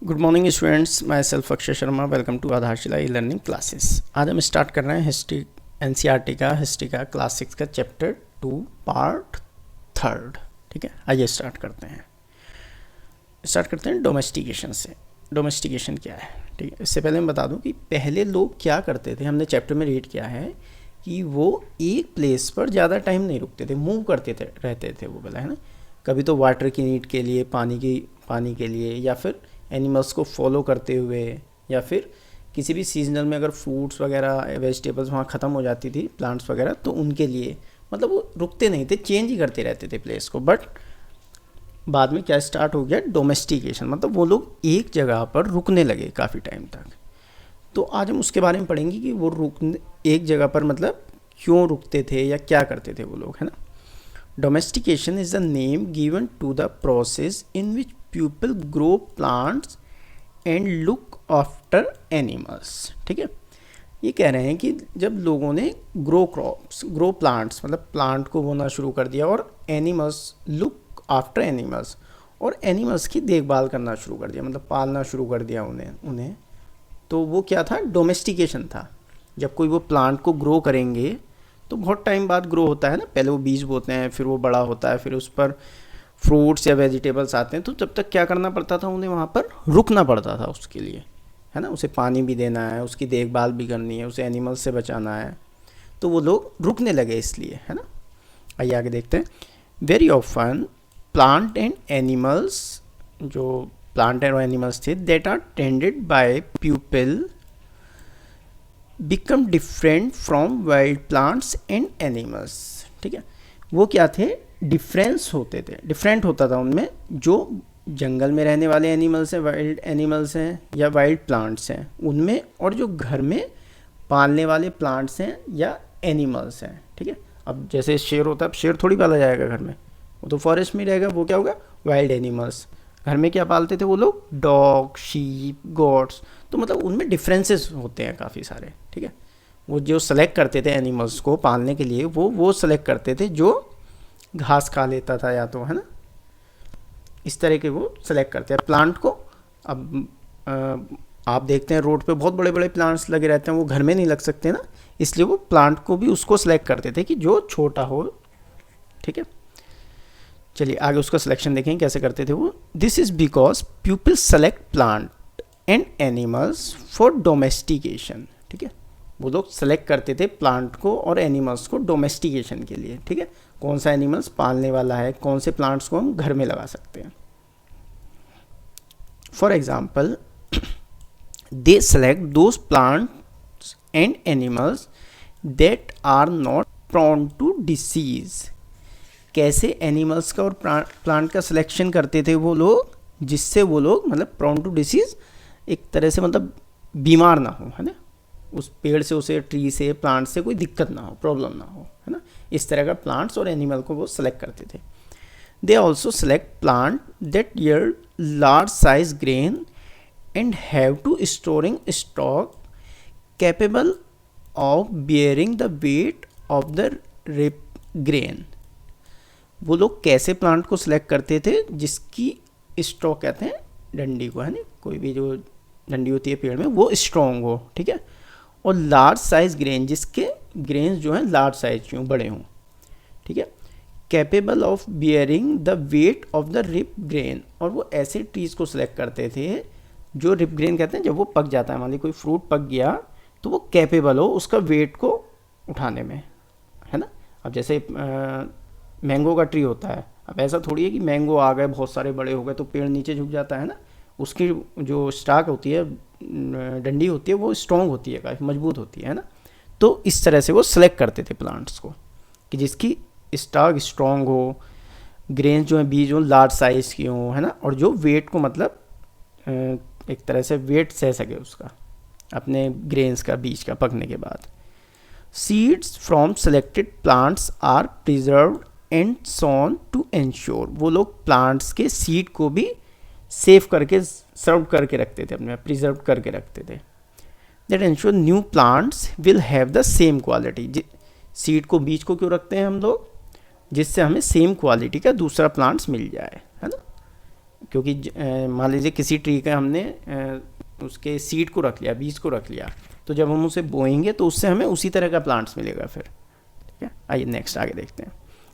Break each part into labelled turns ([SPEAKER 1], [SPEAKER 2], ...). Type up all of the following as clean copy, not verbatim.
[SPEAKER 1] Good morning students, myself Akshay Sharma. Welcome to Aadharshila e learning classes. आज हम start कर रहे हैं हिस्ट्री एनसीईआरटी का हिस्ट्री का क्लास 6 का चैप्टर 2 पार्ट 3। ठीक है, आइए स्टार्ट करते हैं डोमेस्टिकेशन से। डोमेस्टिकेशन क्या है? ठीक है, इससे पहले मैं बता दूं कि पहले लोग क्या करते थे। हमने चैप्टर में रीड किया है कि वो एक प्लेस पर ज़्यादा टाइम नहीं रुकते थे, मूव करते थे, रहते थे वो पहले, है ना। कभी तो वाटर की नीड के लिए, पानी के लिए, या फिर एनिमल्स को फॉलो करते हुए, या फिर किसी भी सीजनल में अगर फ्रूट्स वगैरह वेजिटेबल्स वहाँ ख़त्म हो जाती थी, प्लांट्स वगैरह, तो उनके लिए मतलब वो रुकते नहीं थे, चेंज ही करते रहते थे प्लेस को। बट बाद में क्या स्टार्ट हो गया? डोमेस्टिकेशन, मतलब वो लोग एक जगह पर रुकने लगे काफ़ी टाइम तक। तो आज हम उसके बारे में पढ़ेंगे कि वो एक जगह पर मतलब क्यों रुकते थे या क्या करते थे वो लोग, है ना। Domestication is the name given to the process in which people grow plants and look after animals. ठीक है, ये कह रहे हैं कि जब लोगों ने ग्रो प्लांट्स मतलब प्लांट को बोना शुरू कर दिया, और एनिमल्स, लुक आफ्टर एनिमल्स, और एनिमल्स की देखभाल करना शुरू कर दिया, मतलब पालना शुरू कर दिया उन्हें, तो वो क्या था? डोमेस्टिकेशन था। जब कोई वो प्लांट को ग्रो करेंगे तो बहुत टाइम बाद ग्रो होता है ना, पहले वो बीज बोते हैं, फिर वो बड़ा होता है, फिर उस पर फ्रूट्स या वेजिटेबल्स आते हैं। तो जब तक क्या करना पड़ता था, उन्हें वहाँ पर रुकना पड़ता था उसके लिए, है ना। उसे पानी भी देना है, उसकी देखभाल भी करनी है, उसे एनिमल्स से बचाना है, तो वो लोग रुकने लगे इसलिए, है ना। आइए आगे देखते हैं। Very often plant and animals, जो प्लांट एंड एनिमल्स थे, that are tended by people become different from wild plants and animals. ठीक है, वो क्या थे? डिफरेंट होता था उनमें, जो जंगल में रहने वाले एनिमल्स हैं, वाइल्ड एनिमल्स हैं या वाइल्ड प्लांट्स हैं उनमें, और जो घर में पालने वाले प्लांट्स हैं या एनिमल्स हैं। ठीक है, अब जैसे शेर होता है, अब शेर थोड़ी पाला जाएगा घर में, वो तो फॉरेस्ट में रहेगा। वो क्या होगा? Wild animals. घर में क्या पालते थे वो लोग? Dog, sheep, goats. तो मतलब उनमें डिफरेंसेस होते हैं काफ़ी सारे। ठीक है, वो जो सेलेक्ट करते थे एनिमल्स को पालने के लिए, वो सेलेक्ट करते थे जो घास खा लेता था, या तो, है ना, इस तरह के वो सेलेक्ट करते हैं प्लांट को। अब आप देखते हैं रोड पे बहुत बड़े बड़े प्लांट्स लगे रहते हैं, वो घर में नहीं लग सकते ना, इसलिए वो प्लांट को भी उसको सेलेक्ट करते थे कि जो छोटा हो। ठीक है, चलिए आगे उसका सिलेक्शन देखें कैसे करते थे वो। This is because people select plant and animals for domestication. ठीक है, वो लोग सेलेक्ट करते थे प्लांट को और एनिमल्स को डोमेस्टिकेशन के लिए। ठीक है, कौन सा एनिमल्स पालने वाला है, कौन से प्लांट्स को हम घर में लगा सकते हैं। For example, they select those plants and animals that are not prone to disease. कैसे एनिमल्स का और प्लांट का सिलेक्शन करते थे वो लोग, जिससे वो लोग मतलब प्रोन टू डिसीज, एक तरह से मतलब बीमार ना हो, है ना, उस पेड़ से, उसे ट्री से, प्लांट से कोई दिक्कत ना हो, प्रॉब्लम ना हो, है ना। इस तरह का प्लांट्स और एनिमल को वो सेलेक्ट करते थे। They also select plant that yield large size grain and have to storing stock capable of bearing the weight of the ripe grain. वो लोग कैसे प्लांट को सिलेक्ट करते थे? जिसकी स्टॉक कहते हैं डंडी को, है ना, कोई भी जो डंडी होती है पेड़ में, वो स्ट्रॉन्ग हो। ठीक है, और लार्ज साइज ग्रेन, जिसके ग्रेन्स जो हैं लार्ज साइज के हों, बड़े हों। ठीक है, capable of bearing the weight of the ripe grain, और वो ऐसे ट्रीज़ को सिलेक्ट करते थे जो रिप ग्रेन कहते हैं, जब वो पक जाता है, मान ली कोई फ्रूट पक गया तो वो कैपेबल हो उसका वेट को उठाने में, है ना। अब जैसे मैंगो का ट्री होता है, अब ऐसा थोड़ी है कि मैंगो आ गए, बहुत सारे बड़े हो गए तो पेड़ नीचे झुक जाता है ना। उसकी जो स्टाक होती है, डंडी होती है, वो स्ट्रॉन्ग होती है, काफ़ी मजबूत होती है ना। तो इस तरह से वो सेलेक्ट करते थे प्लांट्स को कि जिसकी स्टाक स्ट्रॉन्ग हो, ग्रेन्स जो हैं, बीज हो, लार्ज साइज की हो, है ना, और जो वेट को मतलब एक तरह से वेट सह सके उसका, अपने ग्रेन्स का, बीज का पकने के बाद। Seeds from selected plants are preserved and sown to ensure. वो लोग प्लांट्स के सीड को भी सेव करके, सर्व करके रखते थे, अपने प्रिजर्व करके रखते थे। That ensure new plants will have the same quality. Seed को, बीज को क्यों रखते हैं हम लोग? जिससे हमें सेम क्वालिटी का दूसरा प्लांट्स मिल जाए, है ना। क्योंकि मान लीजिए किसी ट्री का हमने उसके सीड को रख लिया, बीज को रख लिया, तो जब हम उसे बोएंगे तो उससे हमें उसी तरह का प्लांट्स मिलेगा फिर। ठीक है, आइए नेक्स्ट आगे देखते हैं।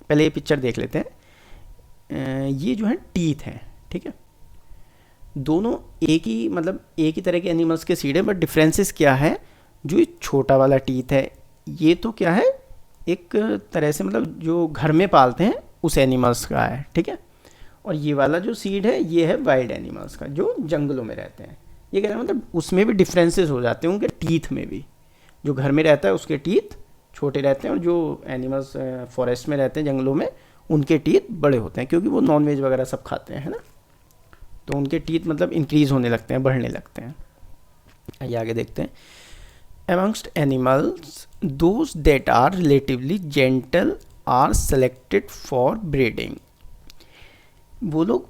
[SPEAKER 1] पहले ये पिक्चर देख लेते हैं। ये जो है टीथ हैं, ठीक है, दोनों एक ही मतलब एक ही तरह के एनिमल्स के सीड है, बट डिफरेंसेस क्या है? जो ये छोटा वाला टीथ है ये तो क्या है, एक तरह से मतलब जो घर में पालते हैं उस एनिमल्स का है, ठीक है, और ये वाला जो सीड है ये है वाइल्ड एनिमल्स का जो जंगलों में रहते हैं। ये कह रहे हैं मतलब उसमें भी डिफरेंसेस हो जाते हैं उनके टीथ में भी। जो घर में रहता है उसके टीथ छोटे रहते हैं और जो एनिमल्स फॉरेस्ट में रहते हैं जंगलों में उनके टीथ बड़े होते हैं, क्योंकि वो नॉन वेज वगैरह सब खाते हैं, है ना, तो उनके टीथ मतलब इंक्रीज होने लगते हैं, बढ़ने लगते हैं। आइए आगे देखते हैं। Amongst animals, those that are relatively gentle are selected for breeding. वो लोग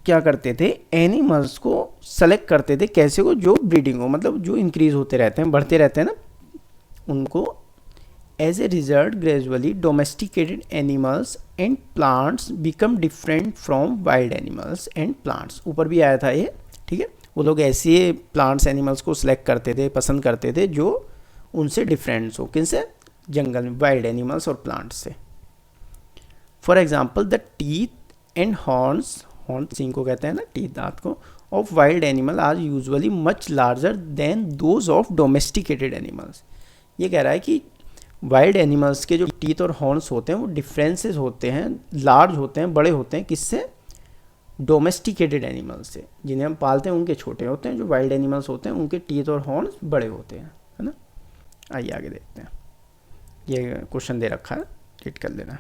[SPEAKER 1] क्या करते थे, एनिमल्स को सेलेक्ट करते थे, कैसे को, जो ब्रीडिंग हो, मतलब जो इंक्रीज होते रहते हैं, बढ़ते रहते हैं ना, उनको। As a result gradually domesticated animals and plants become different from wild animals and plants. ऊपर भी आया था ये, ठीक है, वो लोग ऐसे प्लांट्स एनिमल्स को सिलेक्ट करते थे, पसंद करते थे जो उनसे डिफरेंट्स हो, किनसे? जंगल में वाइल्ड एनिमल्स और प्लांट्स से। For example the teeth and horns, horn सींग को कहते हैं ना, टीथ दांत को, of wild animal are usually much larger than those of domesticated animals. ये कह रहा है कि वाइल्ड एनिमल्स के जो टीथ और हॉर्न्स होते हैं वो डिफरेंसेस होते हैं, लार्ज होते हैं, बड़े होते हैं, किससे? डोमेस्टिकेटेड एनिमल्स से। जिन्हें हम पालते हैं उनके छोटे होते हैं, जो वाइल्ड एनिमल्स होते हैं उनके टीथ और हॉर्न्स बड़े होते हैं, है ना। आइए आगे देखते हैं। ये क्वेश्चन दे रखा है, हिट कर लेना।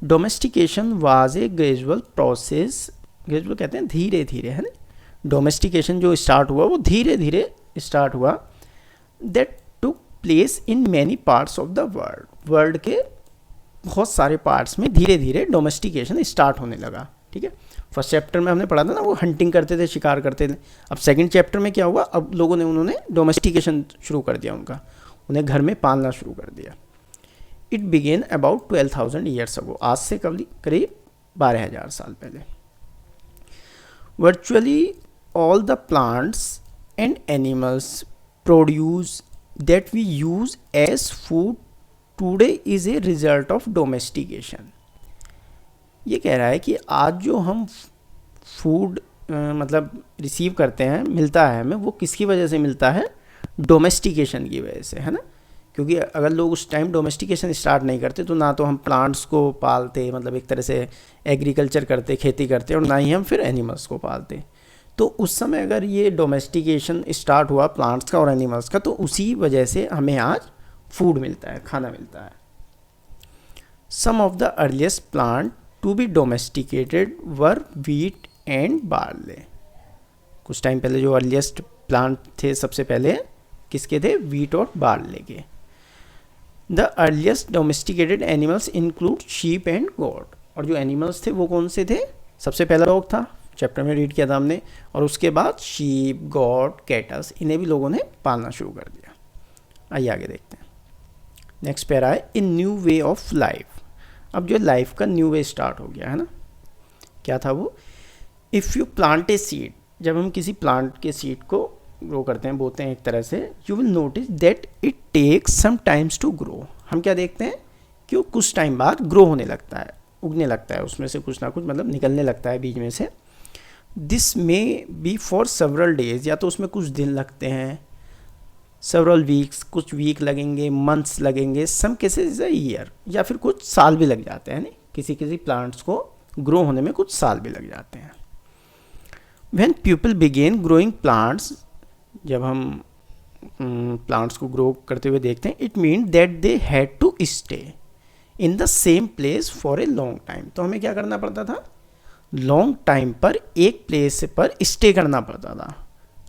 [SPEAKER 1] Domestication was a gradual process, gradual कहते हैं धीरे धीरे, है ना। डोमेस्टिकेशन जो स्टार्ट हुआ वो धीरे धीरे स्टार्ट हुआ। That took place in many parts of the world, world के बहुत सारे पार्ट्स में धीरे धीरे डोमेस्टिकेशन स्टार्ट होने लगा, ठीक है। फर्स्ट चैप्टर में हमने पढ़ा था ना, वो हंटिंग करते थे, शिकार करते थे। अब सेकंड चैप्टर में क्या हुआ, अब लोगों ने उन्होंने डोमेस्टिकेशन शुरू कर दिया, उनका उन्हें घर में पालना शुरू कर दिया। It began about 12,000 years ago, आज से करीब 12,000 साल पहले। Virtually all the plants and animals produce that we use as food today is a result of domestication. ये कह रहा है कि आज जो हम फूड मतलब रिसीव करते हैं, मिलता है हमें, वो किसकी वजह से मिलता है? डोमेस्टिकेशन की वजह से, है ना। क्योंकि अगर लोग उस टाइम डोमेस्टिकेशन स्टार्ट नहीं करते तो ना तो हम प्लांट्स को पालते, मतलब एक तरह से एग्रीकल्चर करते, खेती करते, और ना ही हम फिर एनिमल्स को पालते। तो उस समय अगर ये डोमेस्टिकेशन स्टार्ट हुआ प्लांट्स का और एनिमल्स का, तो उसी वजह से हमें आज फूड मिलता है, खाना मिलता है। Some of the earliest plant to be domesticated were wheat and barley. कुछ टाइम पहले जो अर्लीस्ट प्लांट थे सबसे पहले किसके थे? व्हीट और बार्ले के। The earliest domesticated animals include sheep and goat. और जो एनिमल्स थे वो कौन से थे? सबसे पहला डॉग था, चैप्टर में रीड किया था हमने, और उसके बाद शीप, गॉट, कैटल्स, इन्हें भी लोगों ने पालना शुरू कर दिया। आइए आगे देखते हैं। नेक्स्ट पैरा है इन न्यू वे ऑफ लाइफ। अब जो लाइफ का न्यू वे स्टार्ट हो गया है ना, क्या था वो? If you plant a seed, जब हम किसी प्लांट के सीड को ग्रो करते हैं, बोते हैं एक तरह से, you will notice that it takes some times to grow. हम क्या देखते हैं कि वो कुछ टाइम बाद ग्रो होने लगता है, उगने लगता है, उसमें से कुछ ना कुछ मतलब निकलने लगता है बीज में से। This may be for several days, या तो उसमें कुछ दिन लगते हैं, सेवरल वीक्स, कुछ वीक लगेंगे, मंथ्स लगेंगे, सम केसेस अ ईयर, या फिर कुछ साल भी लग जाते हैं। नहीं, किसी किसी प्लांट्स को ग्रो होने में कुछ साल भी लग जाते हैं। When people begin growing plants, जब हम प्लांट्स को ग्रो करते हुए देखते हैं, it mean that they had to stay in the same place for a long time. तो हमें क्या करना पड़ता था? लॉन्ग टाइम पर एक प्लेस पर स्टे करना पड़ता था।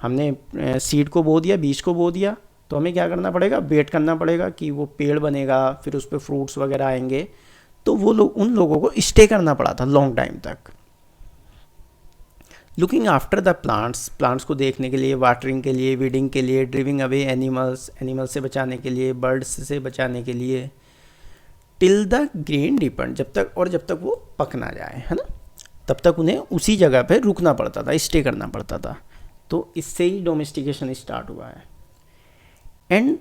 [SPEAKER 1] हमने सीड को बो दिया, बीज को बो दिया, तो हमें क्या करना पड़ेगा? वेट करना पड़ेगा कि वो पेड़ बनेगा, फिर उस पर फ्रूट्स वगैरह आएंगे। तो वो लोग, उन लोगों को स्टे करना पड़ा था लॉन्ग टाइम तक। Looking after the plants, plants को देखने के लिए, वाटरिंग के लिए, वीडिंग के लिए, ड्रिविंग अवे एनिमल्स, एनिमल्स से बचाने के लिए, बर्ड्स से बचाने के लिए, टिल द ग्रेन रिपन, जब तक वो पक ना जाए, है ना। तब तक उन्हें उसी जगह पे रुकना पड़ता था, स्टे करना पड़ता था। तो इससे ही डोमेस्टिकेशन स्टार्ट हुआ है। And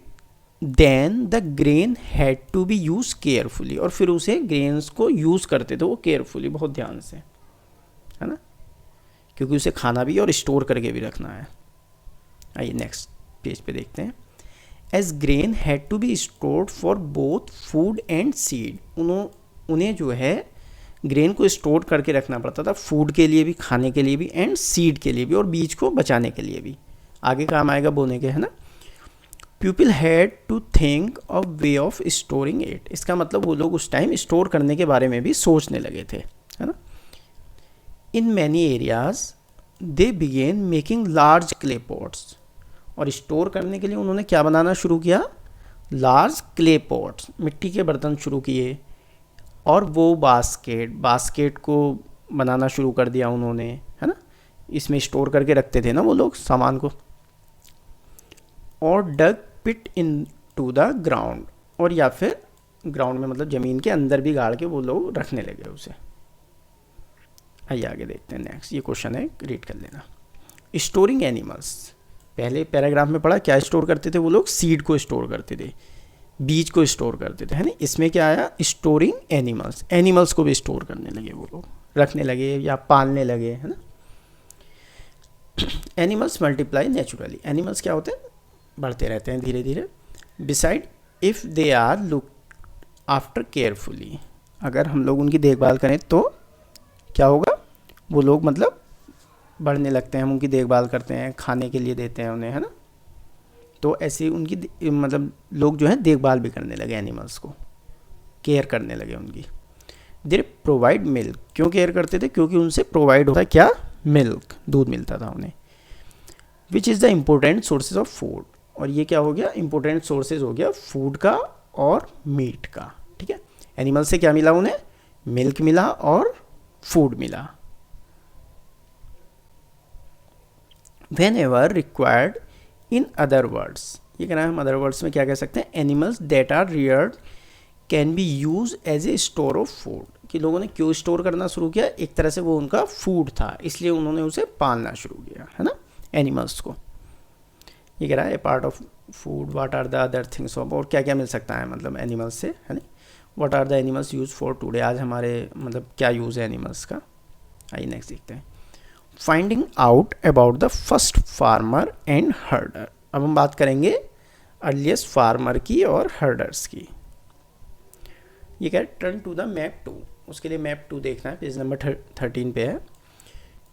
[SPEAKER 1] then the grain had to be use carefully, और फिर उसे ग्रेन्स को यूज़ करते थे वो केयरफुली, बहुत ध्यान से, है ना, क्योंकि उसे खाना भी और स्टोर करके भी रखना है। आइए नेक्स्ट पेज पे देखते हैं। As grain had to be stored for both food and seed, उन्हें जो है ग्रेन को स्टोर करके रखना पड़ता था, फूड के लिए भी, खाने के लिए भी, एंड सीड के लिए भी, और बीज को बचाने के लिए भी, आगे काम आएगा बोने के, है ना। People had to think of way of storing it, इसका मतलब वो लोग उस टाइम स्टोर करने के बारे में भी सोचने लगे थे, है ना। In many areas they began making large clay pots, और स्टोर करने के लिए उन्होंने क्या बनाना शुरू किया, लार्ज क्ले पॉट्स, मिट्टी के बर्तन शुरू किए, और वो बास्केट को बनाना शुरू कर दिया उन्होंने, है ना, इसमें स्टोर करके रखते थे ना वो लोग सामान को। और डग पिट इन टू द ग्राउंड, और या फिर ग्राउंड में मतलब ज़मीन के अंदर भी गाड़ के वो लोग रखने लगे उसे। आइए आगे देखते हैं नेक्स्ट, ये क्वेश्चन है, रीड कर लेना। स्टोरिंग एनिमल्स, पहले पैराग्राफ में पढ़ा क्या स्टोर करते थे वो लोग, सीड को स्टोर करते थे, बीज को स्टोर करते थे, है ना। इसमें क्या आया, स्टोरिंग एनिमल्स, एनिमल्स को भी स्टोर करने लगे वो लोग, रखने लगे या पालने लगे, है ना। एनिमल्स मल्टीप्लाई नेचुरली, एनिमल्स क्या होते हैं, बढ़ते रहते हैं धीरे धीरे। Beside if they are look after carefully, अगर हम लोग उनकी देखभाल करें तो क्या होगा, वो लोग मतलब बढ़ने लगते हैं, हम उनकी देखभाल करते हैं, खाने के लिए देते हैं उन्हें, है ना। तो ऐसे उनकी मतलब लोग जो है देखभाल भी करने लगे, एनिमल्स को केयर करने लगे उनकी। दे प्रोवाइड मिल्क, क्यों केयर करते थे, क्योंकि उनसे प्रोवाइड होता है क्या, मिल्क, दूध मिलता था उन्हें। Which is the important sources of food, और ये क्या हो गया, इम्पोर्टेंट सोर्सेज हो गया फूड का और मीट का, ठीक है। एनिमल से क्या मिला उन्हें, मिल्क मिला और फूड मिला। When ever required, in other words, ये कहना है हम अदर वर्ड्स में क्या कह सकते हैं, animals that are reared can be use as a store of food, कि लोगों ने क्यों स्टोर करना शुरू किया, एक तरह से वो उनका फूड था, इसलिए उन्होंने उसे पालना शुरू किया, है ना, एनिमल्स को। ये कह रहा है a part of food, what are the other things of, और क्या क्या मिल सकता है मतलब एनिमल्स से, है ना। What are the animals use for today, आज हमारे मतलब क्या यूज़ है एनिमल्स का। आइए नेक्स्ट देखते हैं। Finding out about the first farmer and हर्डर, अब हम बात करेंगे अर्लीस्ट फार्मर की और हर्डर्स की। ये क्या है, टर्न टू द मैप 2, उसके लिए मैप 2 देखना है, पेज नंबर 13 पे है।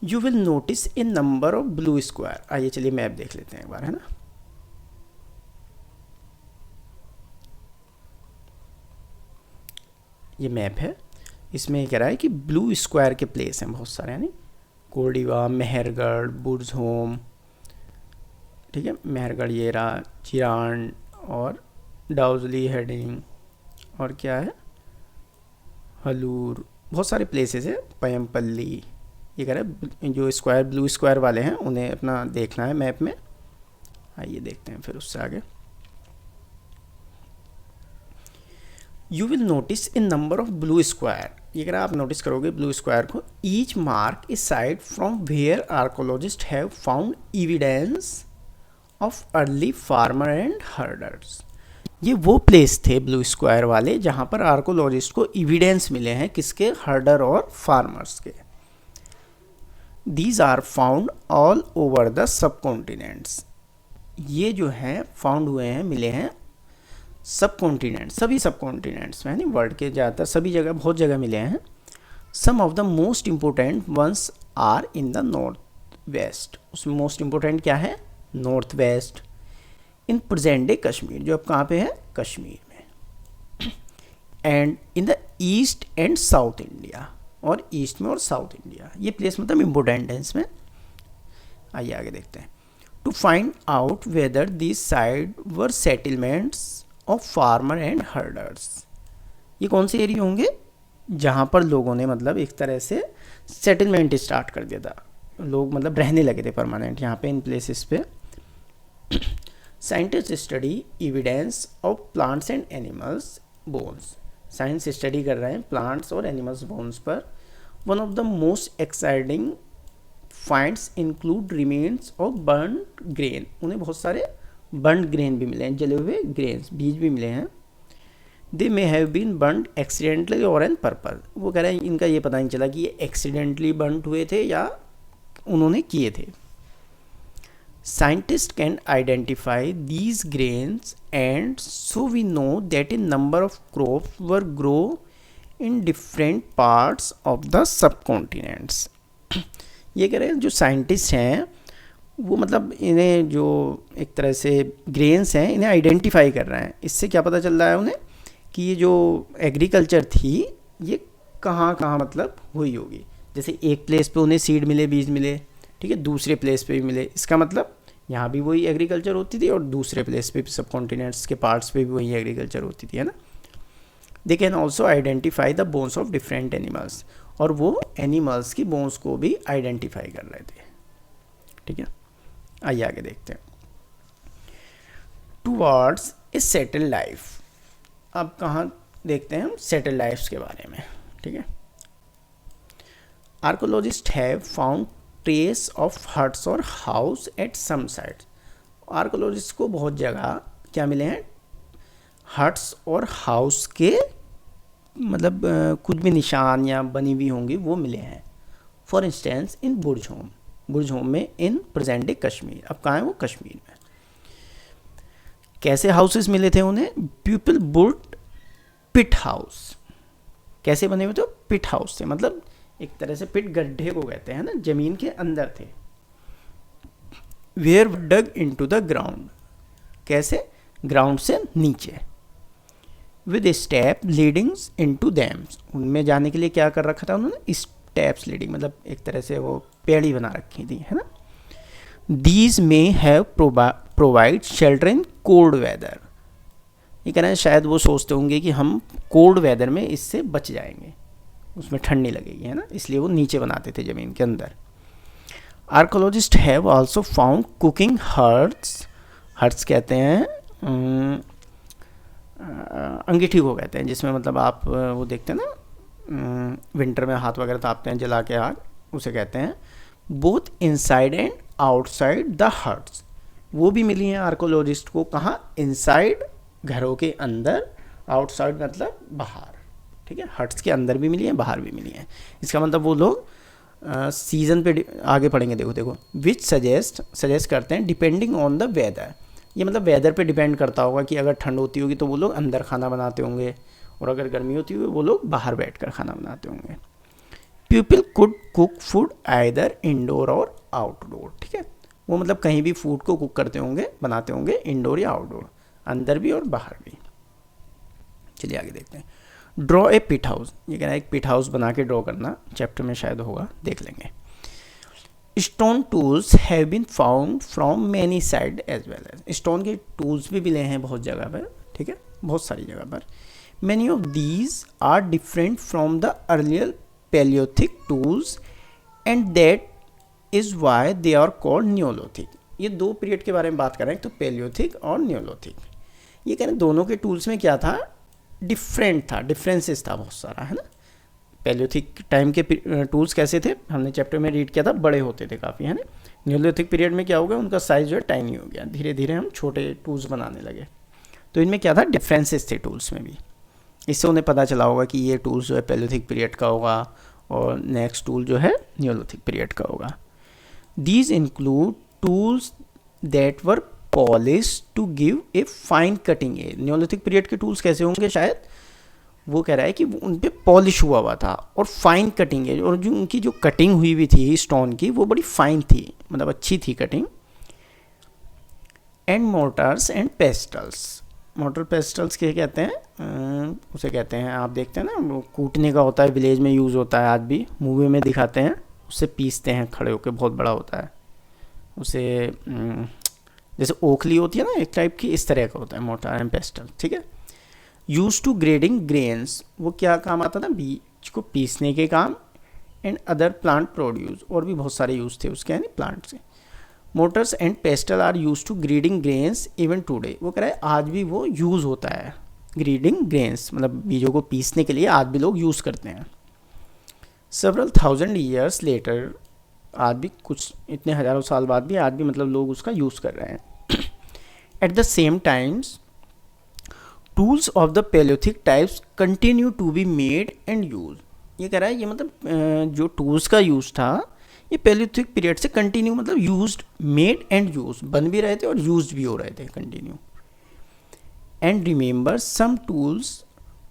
[SPEAKER 1] You will notice A number of blue square, आइए चलिए मैप देख लेते हैं एक बार, है ना। ये मैप है, इसमें कह रहा है कि ब्लू स्क्वायर के प्लेस हैं बहुत सारे, यानी कोडिवा, मेहरगढ़, बुर्जहोम, ठीक है, मेहरगढ़ ये रहा, चिरान और डाउजली हेडिंग, और क्या है, हलूर, बहुत सारे प्लेसेस है, पयमपल्ली। ये कह रहा है जो स्क्वायर ब्लू स्क्वायर वाले हैं उन्हें अपना देखना है मैप में। आइए देखते हैं फिर उससे आगे। You will notice in number of blue square, ये कह रहा है आप नोटिस करोगे ब्लू स्क्वायर को। Each mark is site from where archaeologist have found evidence of early farmer and herders, ये वो प्लेस थे ब्लू स्क्वायर वाले जहाँ पर आर्कोलॉजिस्ट को एविडेंस मिले हैं, किसके, हर्डर और फार्मर्स के। These are found all over the subcontinents, ये जो हैं फाउंड हुए हैं, मिले हैं सब कॉन्टिनेंट, सभी सब कॉन्टिनेंट्स में, यानी वर्ल्ड के ज़्यादातर सभी जगह, बहुत जगह मिले हैं। Some of the most important ones are in the north west, उसमें मोस्ट इम्पोर्टेंट क्या है, north west, in present day Kashmir, जो अब कहाँ पे है, कश्मीर में, and in the east and south India, और ईस्ट में और साउथ इंडिया, ये प्लेस मतलब इम्पोर्टेंट है इसमें। आइए आगे देखते हैं। To find out whether this site were settlements of farmer and herders, ये कौन से एरिया होंगे जहाँ पर लोगों ने मतलब एक तरह से सेटलमेंट स्टार्ट कर दिया था, लोग मतलब रहने लगे थे परमानेंट यहाँ पे, इन प्लेसेस पे। Scientist study evidence of plants and animals bones, science study कर रहे हैं प्लांट्स और एनिमल्स बोन्स पर, one of the most exciting finds include remains of burned grain, उन्हें बहुत सारे बर्न्ड ग्रेन भी मिले हैं, जले हुए ग्रेन्स बीज भी मिले हैं। They may have been burned accidentally और एन पर्पल, वो कह रहे हैं इनका ये पता नहीं चला कि ये एक्सीडेंटली बर्न्ड हुए थे या उन्होंने किए थे। Scientist can identify these grains and so we know that a number of crops were grow in different parts of the subcontinents. ये कह रहे हैं जो साइंटिस्ट हैं वो मतलब इन्हें जो एक तरह से ग्रेन्स हैं इन्हें आइडेंटिफाई कर रहे हैं। इससे क्या पता चल रहा है उन्हें कि ये जो एग्रीकल्चर थी ये कहाँ कहाँ मतलब हुई होगी। जैसे एक प्लेस पे उन्हें सीड मिले, बीज मिले, ठीक है, दूसरे प्लेस पे भी मिले, इसका मतलब यहाँ भी वही एग्रीकल्चर होती थी और दूसरे प्लेस पे भी सब कॉन्टिनेंट्स के पार्ट्स पे भी वही एग्रीकल्चर होती थी, है ना। They can also identify the bones of different animals, और वो एनिमल्स की बोन्स को भी आइडेंटिफाई कर रहे थे, ठीक है। आइए आगे देखते हैं। टुवर्ड्स ए सेटल लाइफ, अब कहाँ देखते हैं हम सेटल लाइफ्स के बारे में, ठीक है। Archaeologist have found trace of huts और house at some sites, archaeologist को बहुत जगह क्या मिले हैं, हट्स और हाउस के मतलब कुछ भी निशान या बनी हुई होंगी वो मिले हैं। For instance in Burj home, Burj home में इन प्रेजेंट डे कश्मीर, अब कहाँ है वो कश्मीर में। कैसे हाउसेस मिले थे उन्हें, पीपल बुल्ट पिट हाउस, कैसे बने हुए थे, पिट हाउस थे, मतलब एक तरह से पिट गड्ढे को कहते हैं ना, जमीन के अंदर थे। Where dug into the ground, कैसे, ग्राउंड से नीचे। With step leadings into them, उनमें जाने के लिए क्या कर रखा था उन्होंने, स्टेप्स लीडिंग, मतलब एक तरह से वो पेड़ी बना रखी थी, है ना। These may have provide shelter in cold weather, ये कह रहे हैं शायद वो सोचते होंगे कि हम कोल्ड वेदर में इससे बच जाएंगे, उसमें ठंड नहीं लगेगी, है ना, इसलिए वो नीचे बनाते थे ज़मीन के अंदर। Archaeologist have also found cooking hearths, hearths कहते हैं अंगीठी को कहते हैं, जिसमें मतलब आप वो देखते हैं ना विंटर में हाथ वगैरह तापते हैं जला के आग, उसे कहते हैं। Both inside and outside the huts, वो भी मिली हैं आर्कोलॉजिस्ट को, कहाँ, इनसाइड घरों के अंदर, आउटसाइड मतलब बाहर, ठीक है, हट्स के अंदर भी मिली हैं बाहर भी मिली हैं। इसका मतलब वो लोग सीज़न पे आगे पढ़ेंगे, देखो विच सजेस्ट करते हैं डिपेंडिंग ऑन द वेदर, ये मतलब वेदर पे डिपेंड करता होगा कि अगर ठंड होती होगी तो वो लोग अंदर खाना बनाते होंगे और अगर गर्मी होती होगी वो लोग बाहर बैठकर खाना बनाते होंगे। People could cook food either indoor और आउटडोर, ठीक है, वो मतलब कहीं भी फूड को कुक करते होंगे, बनाते होंगे, इंडोर या आउटडोर, अंदर भी और बाहर भी। चलिए आगे देखते हैं। ड्रॉ ए पिट हाउस, ये कह रहा है एक पिट हाउस बना के ड्रॉ करना, चैप्टर में शायद होगा, देख लेंगे। Stone tools have been found from many site as well as, stone के टूल्स भी मिले हैं बहुत जगह पर, ठीक है, बहुत सारी जगह पर। Many of these are different from the earlier palaeolithic tools and that is why they are called neolithic. ये दो पीरियड के बारे में बात कर रहे हैं, तो पैलियोथिक और न्योलोथिक। ये कह रहे हैं दोनों के टूल्स में क्या था, डिफरेंट था, डिफरेंसेस था बहुत सारा, है ना। पैलियोथिक टाइम के टूल्स कैसे थे, हमने चैप्टर में रीड किया था, बड़े होते थे काफ़ी, है ना। न्योलिथिक पीरियड में क्या हो गया, उनका साइज जो है टाइनी हो गया, धीरे धीरे हम छोटे टूल्स बनाने लगे। तो इनमें क्या था, डिफरेंसेस थे टूल्स में भी, इससे उन्हें पता चला होगा कि ये टूल्स जो है पैलियोथिक पीरियड का होगा और नेक्स्ट टूल जो है न्योलिथिक पीरियड का होगा। These include tools that were polish to give a fine cutting edge. Neolithic period के टूल्स कैसे होंगे, शायद वो कह रहा है कि उन पे पॉलिश हुआ था और फाइन कटिंग है, और जो उनकी जो कटिंग हुई हुई थी स्टोन की वो बड़ी फाइन थी, मतलब अच्छी थी cutting. And Motors and pastels, motor pastels क्या कहते हैं, उसे कहते हैं, आप देखते हैं ना वो कूटने का होता है, विलेज में यूज़ होता है, आज भी मूवी में दिखाते हैं, उससे पीसते हैं खड़े होकर, बहुत बड़ा होता है, उसे जैसे ओखली होती है ना एक टाइप की, इस तरह का होता है मोटर एंड पेस्टल, ठीक है। यूज टू ग्रेडिंग ग्रेन्स, वो क्या काम आता था, बीज को पीसने के काम। एंड अदर प्लांट प्रोड्यूस, और भी बहुत सारे यूज़ थे उसके, यानी प्लांट से। Mortars and pestle are use to grinding grains even today, वो कह रहा है आज भी वो यूज़ होता है, ग्रेडिंग ग्रेन्स मतलब बीजों को पीसने के लिए आज भी लोग यूज़ करते हैं। several thousand years later, आज भी कुछ इतने हज़ारों साल बाद भी आज भी मतलब लोग उसका यूज़ कर रहे हैं. At the same times, tools of the Paleolithic types continue to be made and used. ये कह रहा है ये मतलब जो टूल्स का यूज़ था ये पैलियोलिथिक पीरियड से कंटिन्यू मतलब यूज्ड, मेड एंड यूज, बन भी रहे थे और यूज भी हो रहे थे continue. And remember some tools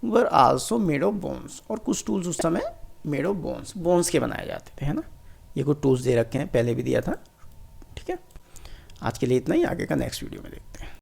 [SPEAKER 1] were also made of bones, और कुछ टूल्स उस समय मेड ऑफ बोन्स, बोन्स के बनाए जाते थे, है ना. ये कुछ टूल्स दे रखे हैं, पहले भी दिया था. ठीक है, आज के लिए इतना ही, आगे का नेक्स्ट वीडियो में देखते हैं.